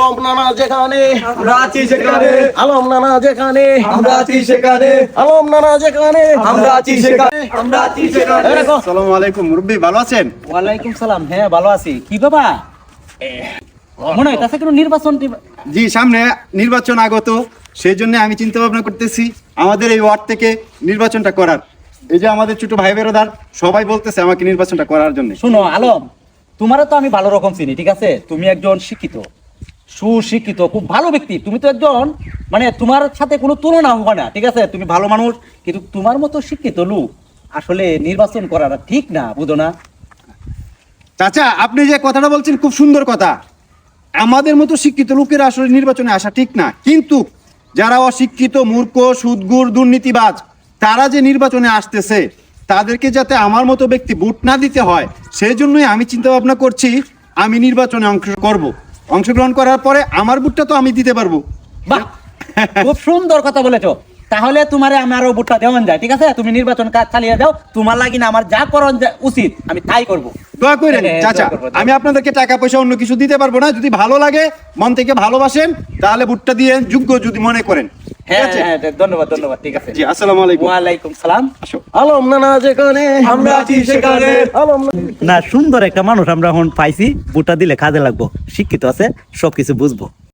আলম নানা যেখানে আমরা আছি সেখানে, আলম নানা যেখানে আমরা আছি সেখানে, আলম নানা যেখানে আমরা আছি সেখানে, আমরা আছি সেখানে। আসসালামু আলাইকুম মুরব্বি, ভালো আছেন? ওয়ালাইকুম সালাম। হ্যাঁ ভালো আছি। কি বাবা মনে হয় কাছে কোনো নির্বাচন জি, সামনে নির্বাচন আগত, সেই জন্য আমি চিন্তা ভাবনা করতেছি আমাদের এই ওয়ার্ড থেকে নির্বাচনটা করার। এই যে আমাদের ছোট ভাই বেরোদার সবাই বলতেছে আমাকে নির্বাচনটা করার জন্য। শুনো আলম, তোমারও তো আমি ভালো রকম চিনি, ঠিক আছে? তুমি একজন শিক্ষিত, সুশিক্ষিত, খুব ভালো ব্যক্তি। তুমি তো একজন মানে তোমার সাথে কোনো তুলনা হবে না, ঠিক আছে? তুমি ভালো মানুষ, কিন্তু তোমার মতো শিক্ষিত লোক আসলে নির্বাচন করাটা ঠিক না, বুঝো না? চাচা, আপনি যে কথাটা বলছেন খুব সুন্দর কথা। আমাদের মতো শিক্ষিত লোকেরা আসলে নির্বাচনে আসা ঠিক না, কিন্তু যারা অশিক্ষিত, মূর্খ, সুদগুর, দুর্নীতিবাজ, তারা যে নির্বাচনে আসতেছে তাদেরকে যাতে আমার মতো ব্যক্তি ভোট না দিতে হয়, সেই জন্যই আমি চিন্তা ভাবনা করছি আমি নির্বাচনে অংশগ্রহণ করার পরে আমার ভোটটা তো আমি দিতে পারবো। বাহ, খুব সুন্দর কথা বলেছো। তাহলে তোমারে আমারও ভোটটা দেওয়া যায়, ঠিক আছে? তুমি নির্বাচন কাজ চালিয়ে যাও, তোমার লাগি না আমার যা করণ উচিত আমি তাই করবো। দোয়া করেন হ্যাঁ, চাচা, দোয়া করবো। আমি আপনাদেরকে টাকা পয়সা অন্য কিছু দিতে পারবো না। যদি ভালো লাগে, মন থেকে ভালোবাসেন, তাহলে ভোটটা দিয়ে যোগ্য যদি মনে করেন। ঠিক হ্যাঁ আছে? হ্যাঁ, ধন্যবাদ ধন্যবাদ, ঠিক আছে। জি, আসসালামু আলাইকুম। ওয়ালাইকুম সালাম। আসো। আলম নানা যেখানে আমরা আছি সেখানে, আলম না, সুন্দর একটা মানুষ আমরা এখন পাইছি, ভোটটা দিলে কাজে লাগবো। শিক্ষিত আছে, সবকিছু বুঝবো।